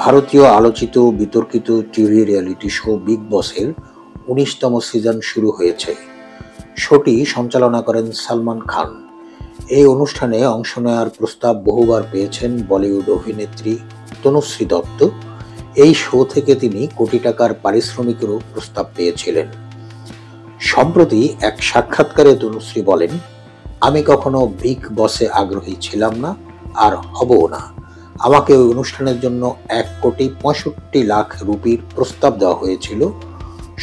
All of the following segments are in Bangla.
ভারতীয় আলোচিত বিতর্কিত টিভি রিয়েলিটি শো বিগ বসের ১৯তম সিজন শুরু হয়েছে। শোটি সঞ্চালনা করেন সালমান খান। এই অনুষ্ঠানে অংশ নেওয়ার প্রস্তাব বহুবার পেয়েছেন বলিউড অভিনেত্রী তনুশ্রী দত্ত। এই শো থেকে তিনি কোটি টাকার পারিশ্রমিকেরও প্রস্তাব পেয়েছিলেন। সম্প্রতি এক সাক্ষাৎকারে তনুশ্রী বলেন, আমি কখনো বিগ বসে আগ্রহী ছিলাম না, আর হবও না। আমাকে ওই অনুষ্ঠানের জন্য ১,৬৫,০০,০০০ রুপির প্রস্তাব দেওয়া হয়েছিল।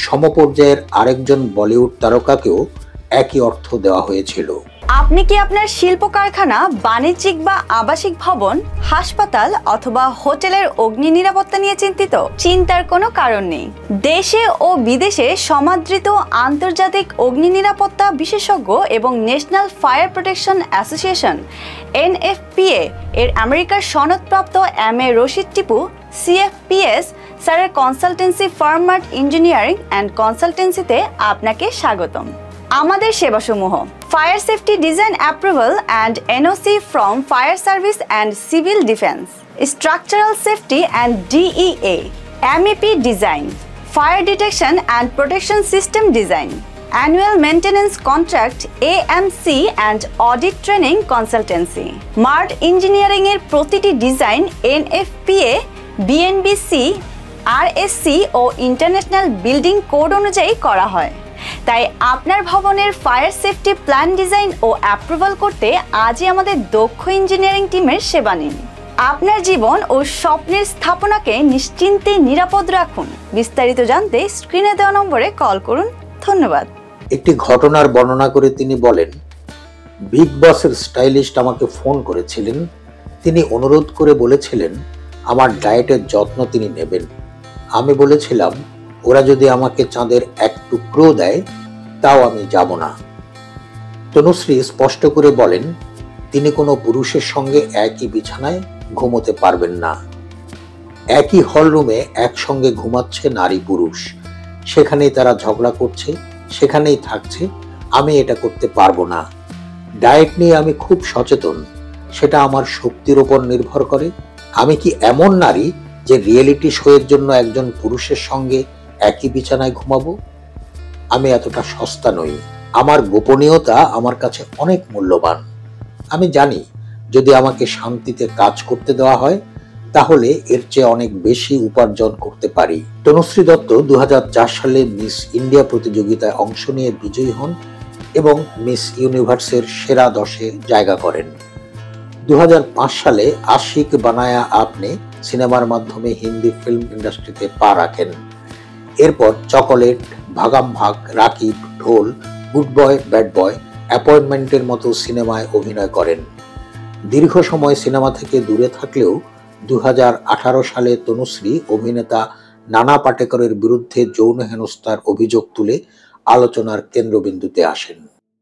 সমপর্যায়ের আরেকজন বলিউড তারকাকেও একই অর্থ দেওয়া হয়েছিল। আপনি কি আপনার শিল্প কারখানা, বাণিজ্যিক বা আবাসিক ভবন, হাসপাতাল অথবা হোটেলের অগ্নি নিরাপত্তা নিয়ে চিন্তিত? চিন্তার কোনো কারণ নেই। দেশে ও বিদেশে সমাদৃত আন্তর্জাতিক অগ্নি নিরাপত্তা বিশেষজ্ঞ এবং National Fire Protection Association NFPA এর আমেরিকার সনদপ্রাপ্ত MA রশিদ টিপু CFPS স্যারের consultancy firm Mart engineering and কনসালটেন্সিতে আপনাকে স্বাগতম। আমাদের সেবাসমূহ: fire safety design approval and NOC from fire service and civil defence, structural safety and DEA, MEP design, fire detection and protection system design, annual maintenance contract AMC and audit training consultancy. Mart engineering এর প্রতিটি ডিজাইন NFPA, BNBC, RSC ও ইন্টারন্যাশনাল বিল্ডিং কোড অনুযায়ী করা হয়। তাই আপনার ভবনের ফায়ার সেফটি প্ল্যান ডিজাইন ও অ্যাপ্রুভাল করতে আজই আমাদের দক্ষ ইঞ্জিনিয়ারিং টিমের সেবা নিন। আপনার জীবন ও স্বপ্নের স্থাপনাকে নিশ্চিন্তে নিরাপদ রাখুন। বিস্তারিত জানতে স্ক্রিনে দেওয়া নম্বরে কল করুন। ধন্যবাদ। একটি ঘটনার বর্ণনা করে তিনি বলেন, বিগ বসের স্টাইলিস্ট আমাকে ফোন করেছিলেন। তিনি অনুরোধ করে বলেছিলেন আমার ডায়েটের যত্ন তিনি নেবেন। আমি বলেছিলাম ওরা যদি আমাকে চাঁদের এক টুকরো দেয় তাও আমি যাব না। তনুশ্রী স্পষ্ট করে বলেন, তিনি কোনো পুরুষের সঙ্গে একই বিছানায় ঘুমোতে পারবেন না। একই হলরুমে একসঙ্গে ঘুমাচ্ছে নারী পুরুষ, সেখানেই তারা ঝগড়া করছে, সেখানেই থাকছে। আমি এটা করতে পারবো না। ডায়েট নিয়ে আমি খুব সচেতন, সেটা আমার শক্তির উপর নির্ভর করে। আমি কি এমন নারী যে রিয়েলিটি শোয়ের জন্য একজন পুরুষের সঙ্গে একই বিছানায় ঘুমাবো? আমি এতটা সস্তা নই। আমার গোপনীয়তা আমার কাছে অনেক মূল্যবান। আমি জানি যদি আমাকে শান্তিতে কাজ করতে দেওয়া হয় তাহলে এর চেয়ে অনেক বেশি উপার্জন করতে পারি। তনুশ্রী দত্ত ২০০৪ সালে মিস ইন্ডিয়া প্রতিযোগিতায় অংশ নিয়ে বিজয়ী হন এবং মিস ইউনিভার্সের সেরা 10-এ জায়গা করেন। ২০০৫ সালে আশিক বানায়া আপনে সিনেমার মাধ্যমে হিন্দি ফিল্ম ইন্ডাস্ট্রিতে পা রাখেন। এরপর চকোলেট, ভাগাম ভাগ, রাকিব, ঢোল, গুড বয় ব্যাড বয়, অ্যাপয়েন্টমেন্টের মতো সিনেমায় অভিনয় করেন। দীর্ঘ সময় সিনেমা থেকে দূরে থাকলেও ২০১৮ সালে তনুশ্রী অভিনেতা নানা পাটেকরের বিরুদ্ধে যৌন হেনস্থার অভিযোগ তুলে আলোচনার কেন্দ্রবিন্দুতে আসেন।